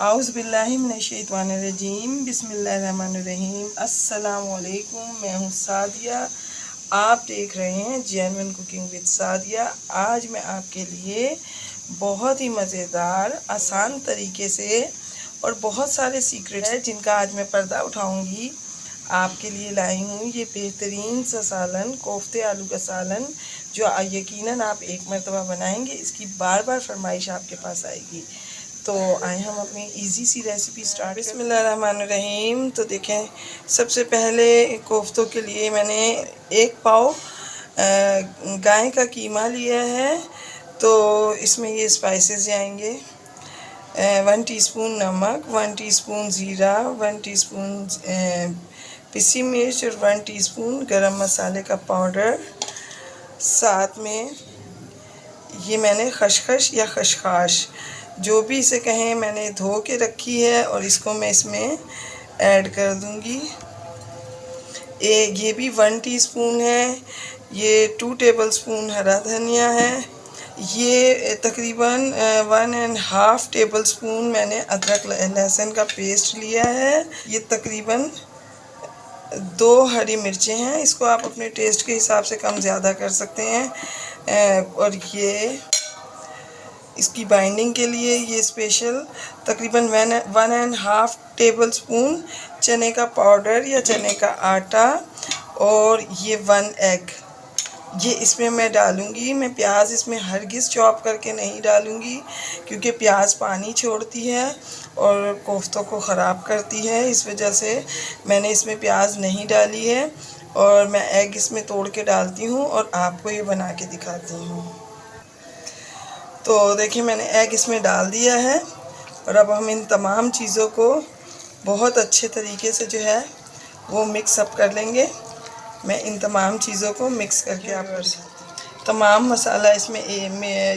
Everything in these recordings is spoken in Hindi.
आउज़ुबिल्लाहिमिनश्शैतानिर्रजीम बिस्मिल्लाहिर्रहमानिर्रहीम। अस्सलामुअलैकुम। मैं हूँ सादिया। आप देख रहे हैं जेन्युइन कुकिंग विद सादिया। आज मैं आपके लिए बहुत ही मज़ेदार आसान तरीके से और बहुत सारे सीक्रेट है जिनका आज मैं पर्दा उठाऊंगी, आपके लिए लाई हूँ ये बेहतरीन सा सालन, कोफ्ते आलू का सालन, जो यकीनन आप एक मरतबा बनाएंगे इसकी बार बार फरमाइश आपके पास आएगी। तो आए हम अपनी इजी सी रेसिपी स्टार्ट। बिस्मिल्लाहिर्रहमानिर्रहीम। तो देखें, सबसे पहले कोफ्तों के लिए मैंने 1 पाव गाय का कीमा लिया है। तो इसमें ये स्पाइसेस जाएंगे, 1 टीस्पून नमक, 1 टीस्पून ज़ीरा, 1 टीस्पून पिसी मिर्च और 1 टीस्पून गरम मसाले का पाउडर। साथ में ये मैंने खशखश या खशखाश, जो भी इसे कहें, मैंने धो के रखी है और इसको मैं इसमें ऐड कर दूंगी। ये भी 1 टीस्पून है। ये 2 टेबलस्पून हरा धनिया है। ये तकरीबन 1.5 टेबलस्पून मैंने अदरक लहसुन का पेस्ट लिया है। ये तकरीबन 2 हरी मिर्चें हैं। इसको आप अपने टेस्ट के हिसाब से कम ज़्यादा कर सकते हैं। और ये इसकी बाइंडिंग के लिए ये स्पेशल तकरीबन 1.5 टेबलस्पून चने का पाउडर या चने का आटा, और ये 1 एग ये इसमें मैं डालूंगी। मैं प्याज इसमें हरगिज़ चॉप करके नहीं डालूंगी, क्योंकि प्याज पानी छोड़ती है और कोफ्तों को ख़राब करती है। इस वजह से मैंने इसमें प्याज नहीं डाली है, और मैं एग इसमें तोड़ के डालती हूँ और आपको ये बना के दिखाती हूँ। तो देखिए, मैंने एग इसमें डाल दिया है और अब हम इन तमाम चीज़ों को बहुत अच्छे तरीके से जो है वो मिक्स अप कर लेंगे। मैं इन तमाम चीज़ों को मिक्स करके आपको तमाम मसाला इसमें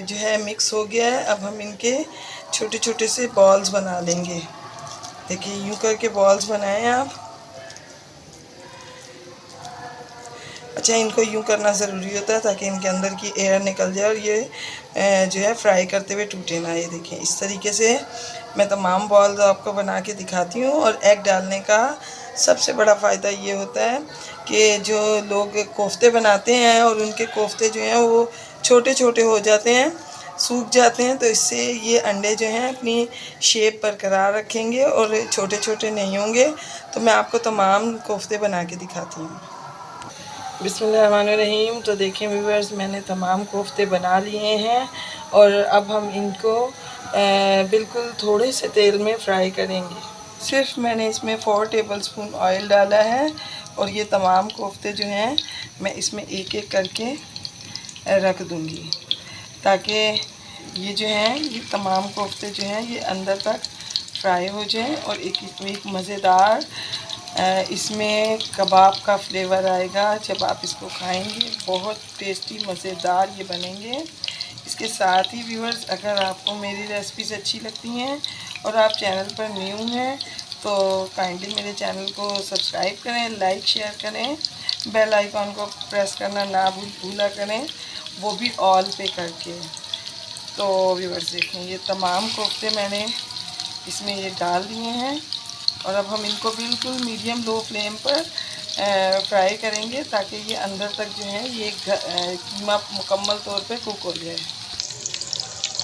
जो है मिक्स हो गया है। अब हम इनके छोटे छोटे से बॉल्स बना लेंगे। देखिए, यूँ करके बॉल्स बनाएं आप। अच्छा, इनको यूँ करना ज़रूरी होता है ताकि इनके अंदर की एयर निकल जाए और ये जो है फ्राई करते हुए टूटे ना। ये देखिए, इस तरीके से मैं तमाम बॉल्स आपको बना के दिखाती हूँ। और एग डालने का सबसे बड़ा फ़ायदा ये होता है कि जो लोग कोफ्ते बनाते हैं और उनके कोफ्ते जो हैं वो छोटे छोटे हो जाते हैं, सूख जाते हैं, तो इससे ये अंडे जो हैं अपनी शेप बरकरार रखेंगे और छोटे छोटे नहीं होंगे। तो मैं आपको तमाम कोफ्ते बना के दिखाती हूँ। बिस्मिल्लाहिर्रहमानिर्रहीम। तो देखें व्यूअर्स, मैंने तमाम कोफ्ते बना लिए हैं और अब हम इनको बिल्कुल थोड़े से तेल में फ्राई करेंगे। सिर्फ मैंने इसमें 4 टेबलस्पून ऑयल डाला है और ये तमाम कोफ्ते जो हैं मैं इसमें एक एक करके रख दूंगी, ताकि ये जो हैं ये तमाम कोफ्ते जो हैं ये अंदर तक फ्राई हो जाएं और एक मज़ेदार इसमें कबाब का फ्लेवर आएगा जब आप इसको खाएंगे। बहुत टेस्टी मज़ेदार ये बनेंगे। इसके साथ ही व्यूअर्स, अगर आपको मेरी रेसिपीज़ अच्छी लगती हैं और आप चैनल पर न्यू हैं तो काइंडली मेरे चैनल को सब्सक्राइब करें, लाइक शेयर करें, बेल आइकॉन को प्रेस करना ना भूला करें, वो भी ऑल पे करके। तो व्यूअर्स देखें, ये तमाम कोफ्ते मैंने इसमें ये डाल दिए हैं और अब हम इनको बिल्कुल मीडियम लो फ्लेम पर फ्राई करेंगे ताकि ये अंदर तक जो है ये कीमा मुकम्मल तौर पे कुक हो जाए।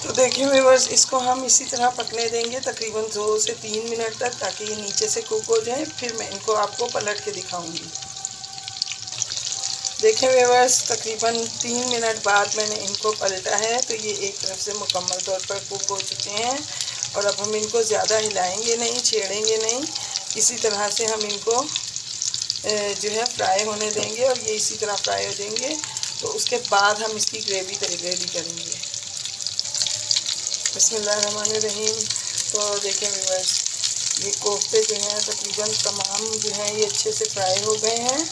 तो देखिए व्यूअर्स, इसको हम इसी तरह पकने देंगे तकरीबन 2 से 3 मिनट तक, ताकि ये नीचे से कुक हो जाए। फिर मैं इनको आपको पलट के दिखाऊंगी। देखें व्यूअर्स, तकरीबन 3 मिनट बाद मैंने इनको पलटा है, तो ये एक तरफ से मुकम्मल तौर पर कुक हो चुके हैं। और अब हम इनको ज़्यादा हिलाएंगे नहीं, छेड़ेंगे नहीं, इसी तरह से हम इनको जो है फ्राई होने देंगे और ये इसी तरह फ्राई हो जाएंगे। तो उसके बाद हम इसकी ग्रेवी रेडी करेंगे। बिस्मिल्लाहिर्रहमानिर्रहीम। तो देखें व्यूअर्स, ये कोफ्ते जो हैं तकरीबन तमाम जो हैं ये अच्छे से फ्राई हो गए हैं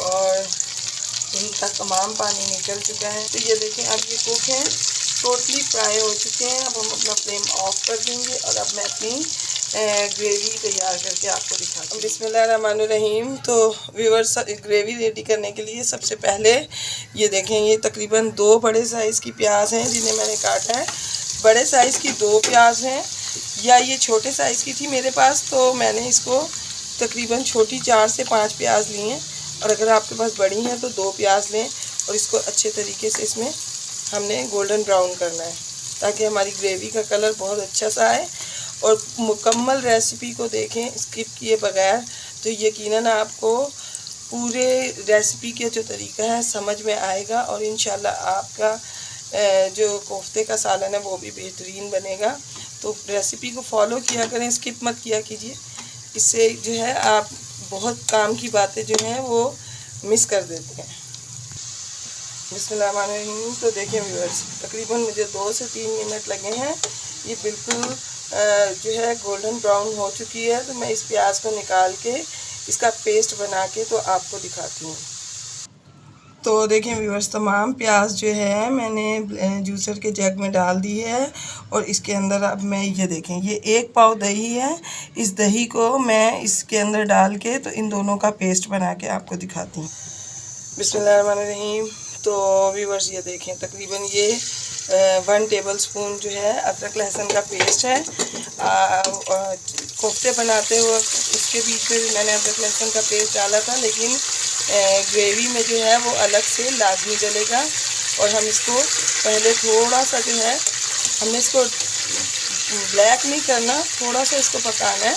और इनका तमाम पानी निकल चुका है। तो ये देखें, अब ये कुक हैं, टोटली फ्राई हो चुके हैं। अब हम अपना फ्लेम ऑफ कर देंगे और अब मैं अपनी ग्रेवी तैयार करके आपको दिखाती हूँ। बिस्मिल्लाहिर्रहमानिर्रहीम। तो व्यूअर्स, ग्रेवी रेडी करने के लिए सबसे पहले ये देखें, ये तकरीबन 2 बड़े साइज़ की प्याज हैं जिन्हें मैंने काटा है। बड़े साइज़ की 2 प्याज हैं या ये छोटे साइज़ की थी मेरे पास, तो मैंने इसको तकरीबन छोटी 4 से 5 प्याज लिए हैं। और अगर आपके पास बड़ी हैं तो 2 प्याज लें और इसको अच्छे तरीके से इसमें हमने गोल्डन ब्राउन करना है, ताकि हमारी ग्रेवी का कलर बहुत अच्छा सा आए। और मुकम्मल रेसिपी को देखें स्किप किए बगैर, तो यकीनन आपको पूरे रेसिपी के जो तरीका है समझ में आएगा और इंशाल्लाह आपका जो कोफ्ते का सालन है वो भी बेहतरीन बनेगा। तो रेसिपी को फॉलो किया करें, स्किप मत किया कीजिए, इससे जो है आप बहुत काम की बातें जो हैं वो मिस कर देते हैं। बिस्मिल्लाहिर्रहमानिर्रहीम। तो देखिए व्यूअर्स, तकरीबन मुझे 2 से 3 मिनट लगे हैं। ये बिल्कुल जो है गोल्डन ब्राउन हो चुकी है। तो मैं इस प्याज को निकाल के इसका पेस्ट बना के तो आपको दिखाती हूँ। तो देखें व्यूअर्स, तमाम प्याज जो है मैंने जूसर के जग में डाल दी है और इसके अंदर अब मैं ये देखें, ये 1 पाव दही है। इस दही को मैं इसके अंदर डाल के तो इन दोनों का पेस्ट बना के आपको दिखाती हूँ। बिस्मिल्लाहिर्रहमानिर्रहीम। तो व्यूअर्स ये देखें, तकरीबन ये 1 टेबल स्पून जो है अदरक लहसुन का पेस्ट है। कोफ्ते बनाते हुए उसके बीच में मैंने अदरक लहसुन का पेस्ट डाला था, लेकिन ग्रेवी में जो है वो अलग से लाजमी डलेगा। और हम इसको पहले थोड़ा सा जो है, हमने इसको ब्लैक नहीं करना, थोड़ा सा इसको पकाना है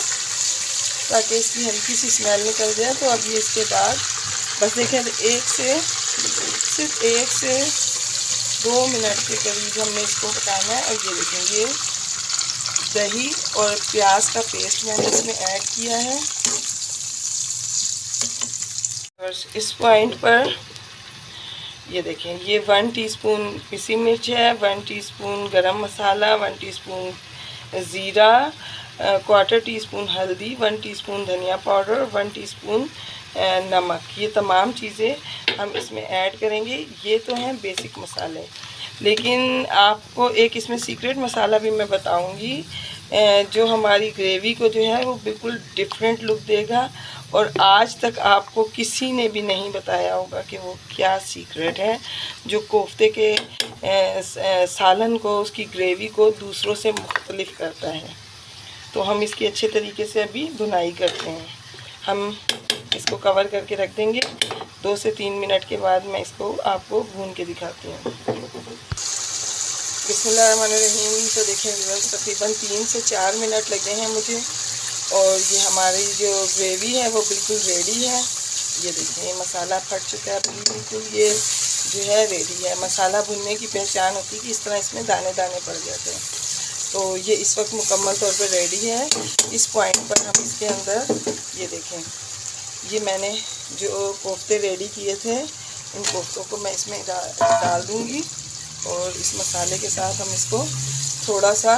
ताकि इसकी हल्की सी स्मेल निकल जाए। तो अब ये इसके बाद बस देखें, सिर्फ 1 से 2 मिनट के करीब हमने इसको पकाना है। और ये देखें, ये दही और प्याज का पेस्ट मैंने इसमें ऐड किया है। और इस पॉइंट पर ये देखें, ये 1 टीस्पून पिसी मिर्च है, 1 टीस्पून गरम मसाला, 1 टीस्पून ज़ीरा, 1/4 टीस्पून हल्दी, 1 टीस्पून धनिया पाउडर, 1 टीस्पून नमक। ये तमाम चीज़ें हम इसमें ऐड करेंगे। ये तो हैं बेसिक मसाले, लेकिन आपको एक इसमें सीक्रेट मसाला भी मैं बताऊंगी जो हमारी ग्रेवी को जो है वो बिल्कुल डिफरेंट लुक देगा। और आज तक आपको किसी ने भी नहीं बताया होगा कि वो क्या सीक्रेट है जो कोफ्ते के सालन को, उसकी ग्रेवी को दूसरों से मुख्तलिफ करता है। तो हम इसकी अच्छे तरीके से अभी भुनाई करते हैं। हम इसको कवर करके रख देंगे। 2 से 3 मिनट के बाद मैं इसको आपको भून के दिखाती हूँ। बिस्मिल्लाहिर्रहमानिर्रहीम। तो देखें व्यूअर्स, तकरीबन 3 से 4 मिनट लगे हैं मुझे और ये हमारी जो ग्रेवी है वो बिल्कुल रेडी है। ये देखें, मसाला फट चुका है बिल्कुल, ये जो है रेडी है। मसाला भुनने की पहचान होती है कि इस तरह इसमें दाने दाने पड़ जाते हैं। तो ये इस वक्त मुकम्मल तौर पर रेडी है। इस पॉइंट पर हम इसके अंदर ये देखें, ये मैंने जो कोफ्ते रेडी किए थे, इन कोफ्तों को मैं इसमें डाल दूँगी और इस मसाले के साथ हम इसको थोड़ा सा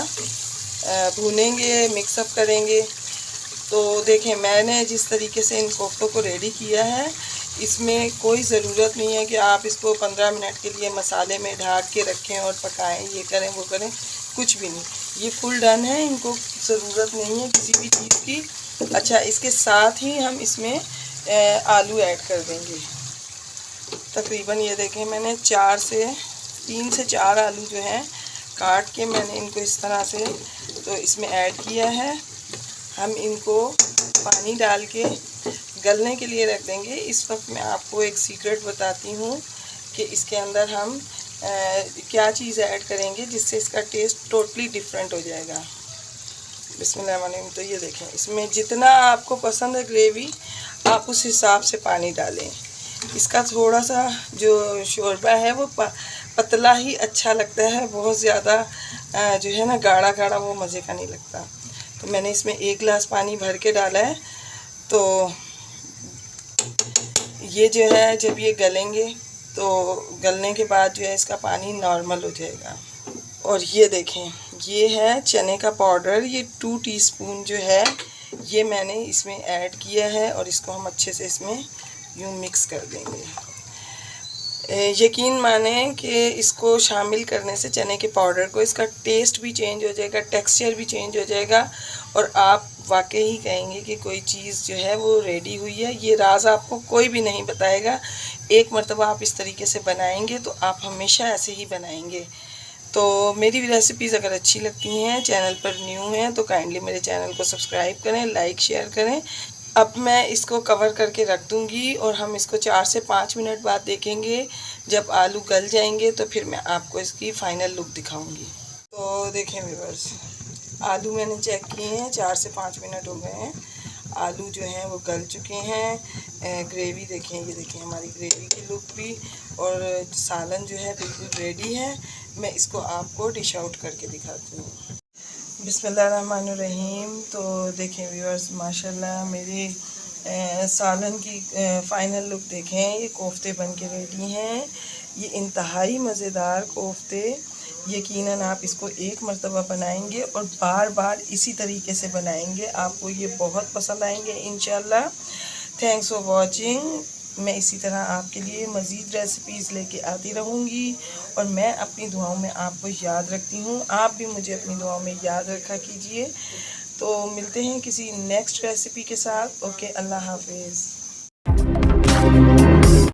भूनेंगे, मिक्सअप करेंगे। तो देखें, मैंने जिस तरीके से इन कोफ्तों को रेडी किया है, इसमें कोई ज़रूरत नहीं है कि आप इसको 15 मिनट के लिए मसाले में ढक के रखें और पकाएं, ये करें वो करें, कुछ भी नहीं। ये फुल डन है, इनको ज़रूरत नहीं है किसी भी चीज़ की। अच्छा, इसके साथ ही हम इसमें आलू ऐड कर देंगे। तकरीबन ये देखें, मैंने 3 से 4 आलू जो हैं काट के मैंने इनको इस तरह से तो इसमें ऐड किया है। हम इनको पानी डाल के गलने के लिए रख देंगे। इस वक्त मैं आपको एक सीक्रेट बताती हूँ कि इसके अंदर हम क्या चीज़ ऐड करेंगे जिससे इसका टेस्ट टोटली डिफरेंट हो जाएगा। बिस्मिल्लाहिर्रहमानिर्रहीम। तो ये देखें, इसमें जितना आपको पसंद है ग्रेवी, आप उस हिसाब से पानी डालें। इसका थोड़ा सा जो शोरबा है वो पतला ही अच्छा लगता है, बहुत ज़्यादा जो है ना गाढ़ा गाढ़ा वो मज़े का नहीं लगता। तो मैंने इसमें 1 गिलास पानी भर के डाला है। तो ये जो है, जब ये गलेंगे तो गलने के बाद जो है इसका पानी नॉर्मल हो जाएगा। और ये देखें, ये है चने का पाउडर, ये 2 टीस्पून जो है ये मैंने इसमें ऐड किया है और इसको हम अच्छे से इसमें यूँ मिक्स कर देंगे। यकीन माने कि इसको शामिल करने से चने के पाउडर को, इसका टेस्ट भी चेंज हो जाएगा, टेक्सचर भी चेंज हो जाएगा और आप वाकई ही कहेंगे कि कोई चीज़ जो है वो रेडी हुई है। ये राज आपको कोई भी नहीं बताएगा। एक मरतबा आप इस तरीके से बनाएंगे तो आप हमेशा ऐसे ही बनाएंगे। तो मेरी रेसिपीज़ अगर अच्छी लगती हैं, चैनल पर न्यू हैं तो काइंडली मेरे चैनल को सब्सक्राइब करें, लाइक शेयर करें। अब मैं इसको कवर करके रख दूँगी और हम इसको 4 से 5 मिनट बाद देखेंगे। जब आलू गल जाएंगे तो फिर मैं आपको इसकी फ़ाइनल लुक दिखाऊंगी। तो देखें व्यूअर्स, आलू मैंने चेक किए हैं, 4 से 5 मिनट हो गए हैं। आलू जो हैं वो गल चुके हैं। ग्रेवी देखें, ये देखें हमारी ग्रेवी की लुक भी, और सालन जो है बिल्कुल रेडी है। मैं इसको आपको डिश आउट करके दिखाती हूँ। बिस्मिल्लाहिर्रहमानिर्रहीम। तो देखें व्यूअर्स, माशाल्लाह मेरे सालन की फ़ाइनल लुक देखें। ये कोफ्ते बन के रेडी हैं। ये इंतहाई मज़ेदार कोफ्ते, यकीनन आप इसको एक मरतबा बनाएंगे और बार बार इसी तरीके से बनाएंगे, आपको ये बहुत पसंद आएंगे इंशाल्लाह। Thanks for watching. मैं इसी तरह आपके लिए मज़ीद रेसिपीज़ लेके आती रहूँगी और मैं अपनी दुआओं में आपको याद रखती हूँ। आप भी मुझे अपनी दुआओं में याद रखा कीजिए। तो मिलते हैं किसी नेक्स्ट रेसिपी के साथ। ओके, अल्लाह हाफिज़।